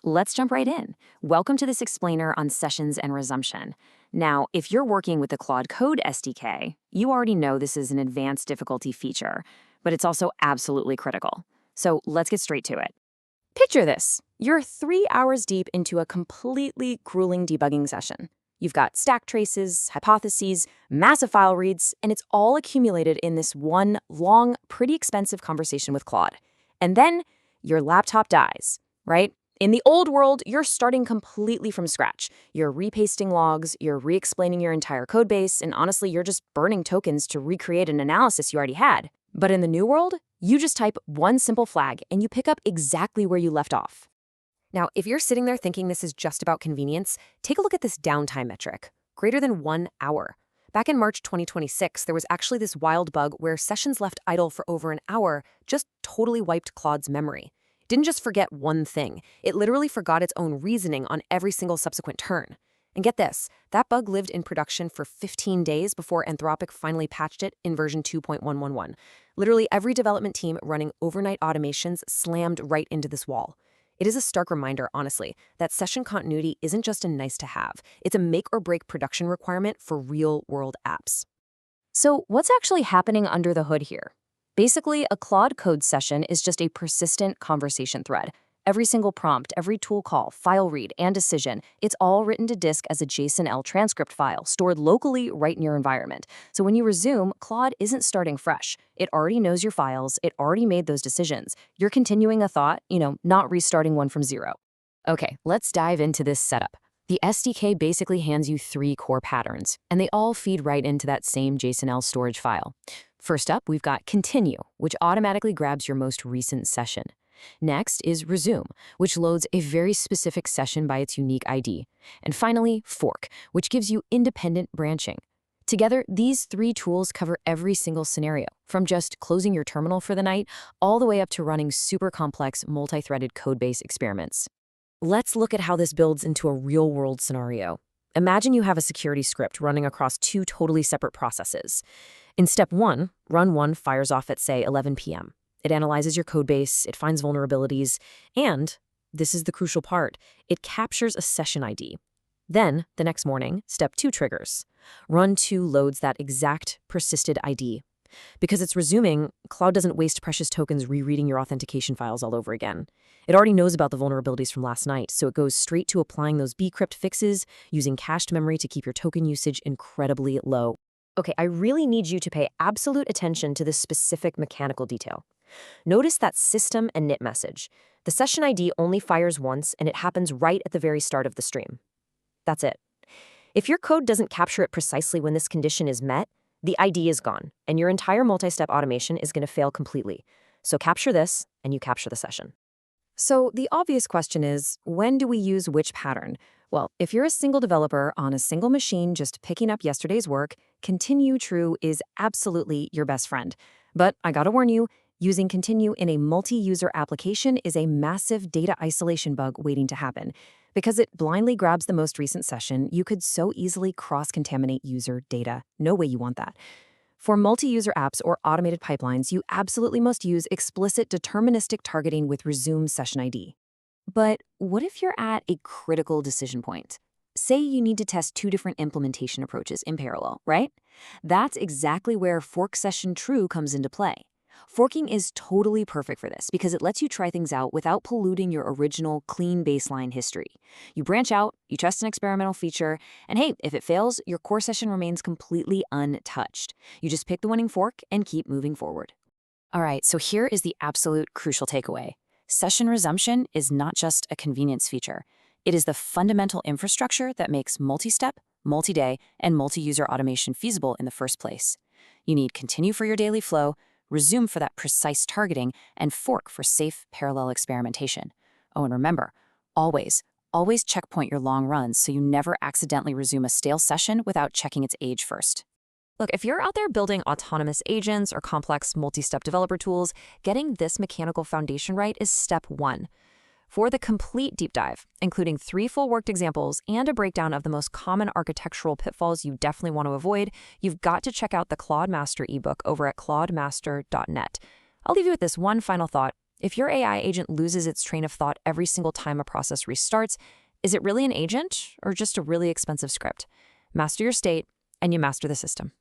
Let's jump right in. Welcome to this explainer on sessions and resumption. Now, if you're working with the Claude Code SDK, you already know this is an advanced difficulty feature, but it's also absolutely critical. So let's get straight to it. Picture this. You're 3 hours deep into a completely grueling debugging session. You've got stack traces, hypotheses, massive file reads, and it's all accumulated in this one long, pretty expensive conversation with Claude. And then your laptop dies, right? In the old world, you're starting completely from scratch. You're repasting logs, you're re-explaining your entire codebase, and honestly, you're just burning tokens to recreate an analysis you already had. But in the new world, you just type one simple flag and you pick up exactly where you left off. Now, if you're sitting there thinking this is just about convenience, take a look at this downtime metric, greater than 1 hour. Back in March 2026, there was actually this wild bug where sessions left idle for over an hour just totally wiped Claude's memory. It didn't just forget one thing, it literally forgot its own reasoning on every single subsequent turn. And get this, that bug lived in production for 15 days before Anthropic finally patched it in version 2.111. Literally every development team running overnight automations slammed right into this wall. It is a stark reminder, honestly, that session continuity isn't just a nice-to-have. It's a make-or-break production requirement for real-world apps. So what's actually happening under the hood here? Basically, a Claude Code session is just a persistent conversation thread. Every single prompt, every tool call, file read, and decision, it's all written to disk as a JSON-L transcript file, stored locally right in your environment. So when you resume, Claude isn't starting fresh. It already knows your files, it already made those decisions. You're continuing a thought, not restarting one from zero. Okay, let's dive into this setup. The SDK basically hands you 3 core patterns, and they all feed right into that same JSON-L storage file. First up, we've got continue, which automatically grabs your most recent session. Next is resume, which loads a very specific session by its unique ID. And finally, fork, which gives you independent branching. Together, these 3 tools cover every single scenario, from just closing your terminal for the night all the way up to running super complex multi-threaded codebase experiments. Let's look at how this builds into a real-world scenario. Imagine you have a security script running across 2 totally separate processes. In step 1, run 1 fires off at, say, 11 p.m. It analyzes your codebase, it finds vulnerabilities, and, this is the crucial part, it captures a session ID. Then, the next morning, step 2 triggers. Run 2 loads that exact persisted ID. Because it's resuming, Claude doesn't waste precious tokens rereading your authentication files all over again. It already knows about the vulnerabilities from last night, so it goes straight to applying those bcrypt fixes, using cached memory to keep your token usage incredibly low. Okay, I really need you to pay absolute attention to this specific mechanical detail. Notice that system init message. The session ID only fires once, and it happens right at the very start of the stream. That's it. If your code doesn't capture it precisely when this condition is met, the ID is gone, and your entire multi-step automation is going to fail completely. So capture this, and you capture the session. So the obvious question is, when do we use which pattern? Well, if you're a single developer on a single machine just picking up yesterday's work, continue true is absolutely your best friend. But I gotta warn you, using continue in a multi-user application is a massive data isolation bug waiting to happen. Because it blindly grabs the most recent session, you could so easily cross-contaminate user data. No way you want that. For multi-user apps or automated pipelines, you absolutely must use explicit deterministic targeting with resume session ID. But what if you're at a critical decision point? Say you need to test 2 different implementation approaches in parallel, right? That's exactly where fork session true comes into play. Forking is totally perfect for this because it lets you try things out without polluting your original clean baseline history. You branch out, you test an experimental feature, and hey, if it fails, your core session remains completely untouched. You just pick the winning fork and keep moving forward. All right, so here is the absolute crucial takeaway. Session resumption is not just a convenience feature. It is the fundamental infrastructure that makes multi-step, multi-day, and multi-user automation feasible in the first place. You need continue for your daily flow, resume for that precise targeting, and fork for safe parallel experimentation. Oh, and remember, always checkpoint your long runs so you never accidentally resume a stale session without checking its age first. Look, if you're out there building autonomous agents or complex multi-step developer tools, getting this mechanical foundation right is step 1. For the complete deep dive, including 3 full worked examples and a breakdown of the most common architectural pitfalls you definitely want to avoid, you've got to check out the Claude Master ebook over at claudemaster.net. I'll leave you with this one final thought. If your AI agent loses its train of thought every single time a process restarts, is it really an agent or just a really expensive script? Master your state, and you master the system.